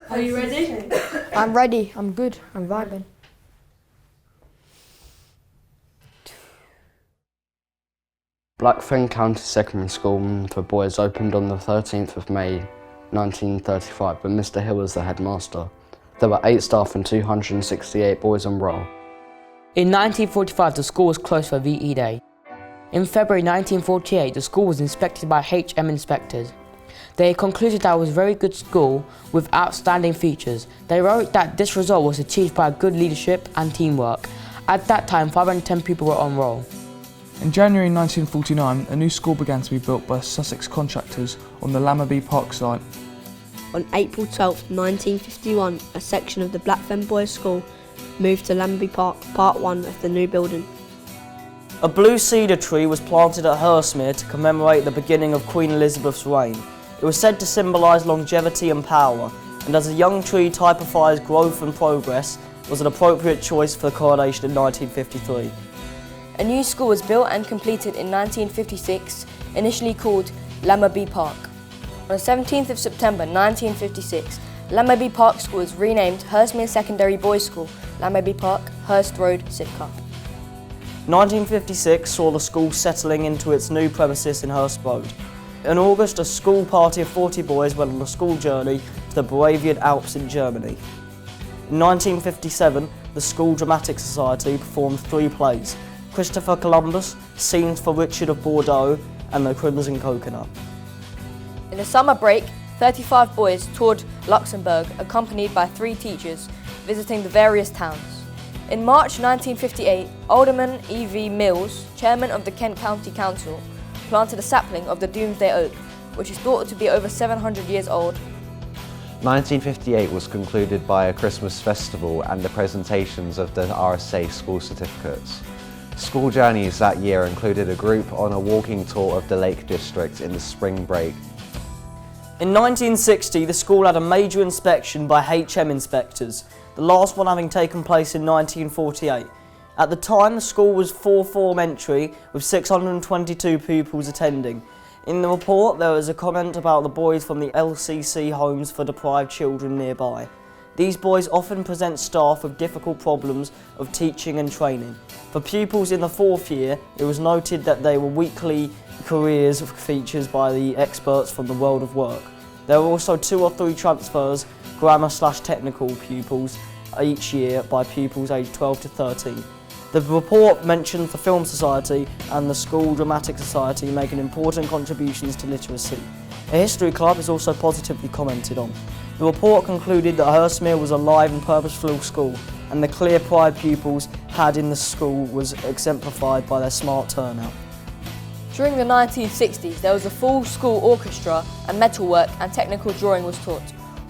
Are you ready? I'm ready, I'm good, I'm vibing. Blackfen County Secondary School for boys opened on the 13th of May 1935 when Mr Hill was the headmaster. There were 8 staff and 268 boys on roll. In 1945, the school was closed for VE Day. In February 1948, the school was inspected by HM inspectors. They concluded that it was a very good school with outstanding features. They wrote that this result was achieved by good leadership and teamwork. At that time, 510 people were on roll. In January 1949, a new school began to be built by Sussex contractors on the Lammerby Park site. On April 12, 1951, a section of the Blackfen Boys' School moved to Lammerby Park, part 1 of the new building. A blue cedar tree was planted at Hurstmere to commemorate the beginning of Queen Elizabeth's reign. It was said to symbolise longevity and power, and as a young tree typifies growth and progress, was an appropriate choice for the coronation in 1953. A new school was built and completed in 1956, initially called Lammerby Park. On the 17th of September 1956, Lammerby Park School was renamed Hurstmere Secondary Boys School, Lammerby Park, Hurst Road, Sidcup. 1956 saw the school settling into its new premises in Hurst Road. In August, a school party of 40 boys went on a school journey to the Bavarian Alps in Germany. In 1957, the School Dramatic Society performed 3 plays: Christopher Columbus, Scenes for Richard of Bordeaux, and The Crimson Coconut. In the summer break, 35 boys toured Luxembourg, accompanied by 3 teachers, visiting the various towns. In March 1958, Alderman E.V. Mills, chairman of the Kent County Council, planted a sapling of the Doomsday Oak, which is thought to be over 700 years old. 1958 was concluded by a Christmas festival and the presentations of the RSA school certificates. School journeys that year included a group on a walking tour of the Lake District in the spring break. In 1960, the school had a major inspection by HM inspectors, the last one having taken place in 1948. At the time, the school was 4-form entry with 622 pupils attending. In the report, there was a comment about the boys from the LCC homes for deprived children nearby. These boys often present staff with difficult problems of teaching and training. For pupils in the 4th year, it was noted that they were weekly careers features by the experts from the world of work. There were also 2 or 3 transfers, grammar/technical pupils, each year by pupils aged 12 to 13. The report mentions the Film Society and the School Dramatic Society making important contributions to literacy. A history club is also positively commented on. The report concluded that Hurstmere was a live and purposeful school, and the clear pride pupils had in the school was exemplified by their smart turnout. During the 1960s, there was a full school orchestra, and metalwork and technical drawing was taught.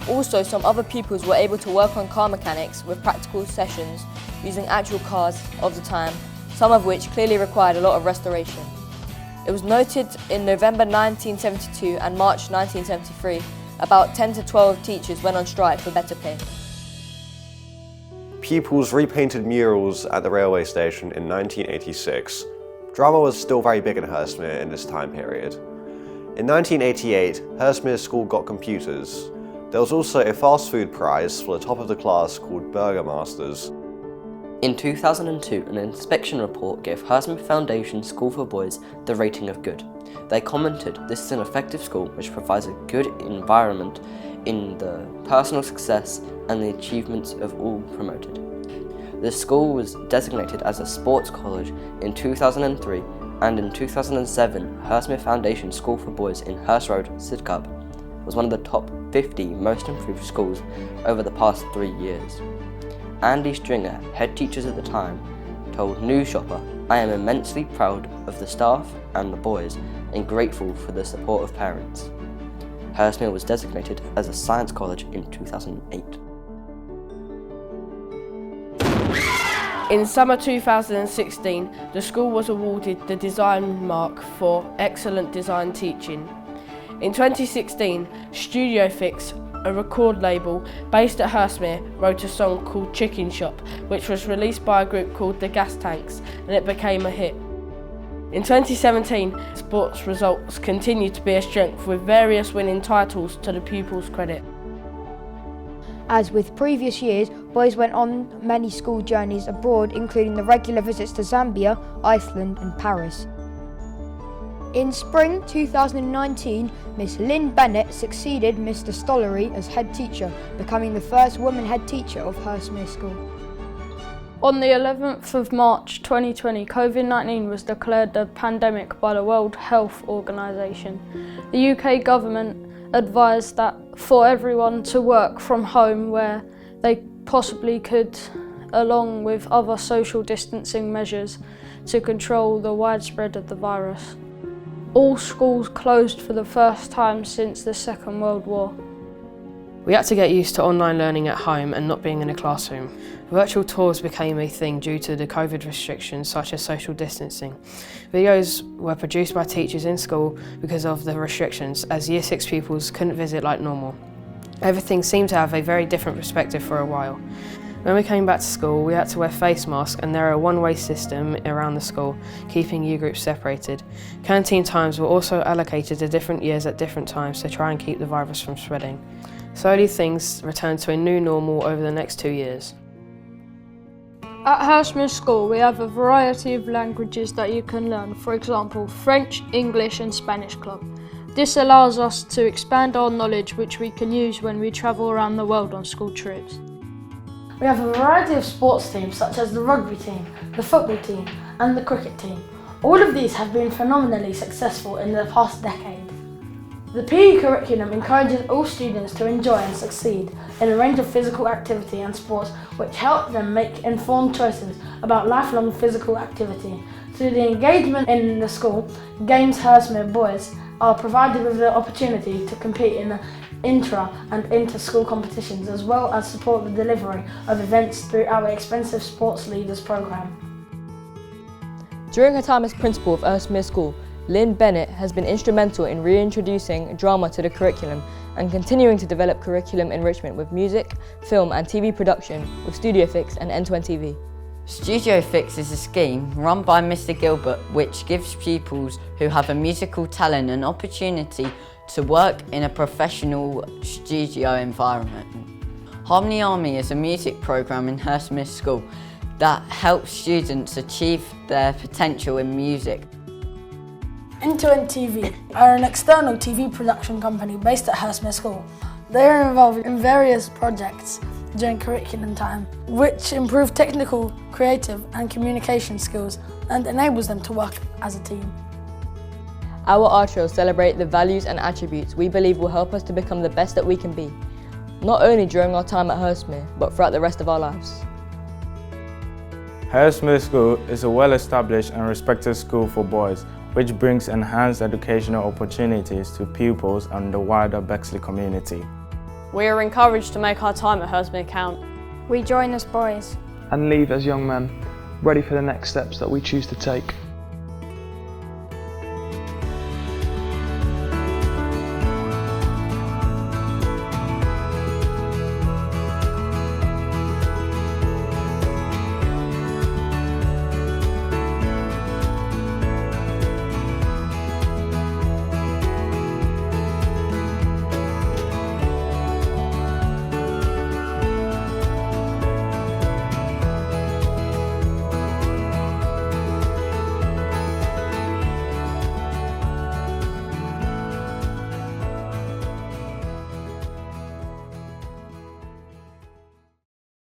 Also, some other pupils were able to work on car mechanics with practical sessions using actual cars of the time, some of which clearly required a lot of restoration. It was noted in November 1972 and March 1973, about 10 to 12 teachers went on strike for better pay. Pupils repainted murals at the railway station in 1986. Drama was still very big in Hurstmere in this time period. In 1988, Hurstmere School got computers. There was also a fast food prize for the top of the class called Burger Masters. In 2002, an inspection report gave Hurstmere Foundation School for Boys the rating of good. They commented, "This is an effective school which provides a good environment in the personal success and the achievements of all promoted." The school was designated as a sports college in 2003, and in 2007, Hurstmere Foundation School for Boys in Hurst Road, Sidcup, was one of the top 50 most improved schools over the past 3 years. Andy Stringer, head teachers at the time, told News Shopper, "I am immensely proud of the staff and the boys and grateful for the support of parents." Hurstmere was designated as a science college in 2008. In summer 2016, the school was awarded the Design Mark for Excellent Design Teaching. In 2016, Studio Fix, a record label based at Hurstmere, wrote a song called Chicken Shop, which was released by a group called The Gas Tanks, and it became a hit. In 2017, sports results continued to be a strength, with various winning titles to the pupils' credit. As with previous years, boys went on many school journeys abroad, including the regular visits to Zambia, Iceland and Paris. In spring 2019, Miss Lynn Bennett succeeded Mr. Stollery as head teacher, becoming the first woman head teacher of Hurstmere School. On the 11th of March 2020, COVID-19 was declared a pandemic by the World Health Organization. The UK government advised that for everyone to work from home where they possibly could, along with other social distancing measures to control the widespread of the virus. All schools closed for the first time since the Second World War. We had to get used to online learning at home and not being in a classroom. Virtual tours became a thing due to the COVID restrictions such as social distancing. Videos were produced by teachers in school because of the restrictions, as Year 6 pupils couldn't visit like normal. Everything seemed to have a very different perspective for a while. When we came back to school, we had to wear face masks and there are a one-way system around the school, keeping year groups separated. Canteen times were also allocated to different years at different times to try and keep the virus from spreading. Slowly things returned to a new normal over the next 2 years. At Hurstmere School, we have a variety of languages that you can learn, for example, French, English and Spanish Club. This allows us to expand our knowledge, which we can use when we travel around the world on school trips. We have a variety of sports teams such as the rugby team, the football team and the cricket team. All of these have been phenomenally successful in the past decade. The PE curriculum encourages all students to enjoy and succeed in a range of physical activity and sports which help them make informed choices about lifelong physical activity. Through the engagement in the school, Games Hurstmere boys are provided with the opportunity to compete in the intra and inter-school competitions as well as support the delivery of events through our expensive Sports Leaders programme. During her time as principal of Hurstmere School, Lynn Bennett has been instrumental in reintroducing drama to the curriculum and continuing to develop curriculum enrichment with music, film and TV production with Studio Fix and End-to-End TV. Studio Fix is a scheme run by Mr. Gilbert which gives pupils who have a musical talent an opportunity to work in a professional studio environment. Harmony Army is a music programme in Hurstmere School that helps students achieve their potential in music. End-to-End TV are an external TV production company based at Hurstmere School. They are involved in various projects during curriculum time, which improve technical, creative and communication skills and enables them to work as a team. Our outros celebrate the values and attributes we believe will help us to become the best that we can be, not only during our time at Hurstmere, but throughout the rest of our lives. Hurstmere School is a well-established and respected school for boys, which brings enhanced educational opportunities to pupils and the wider Bexley community. We are encouraged to make our time at Hurstmere count. We join as boys and leave as young men, ready for the next steps that we choose to take.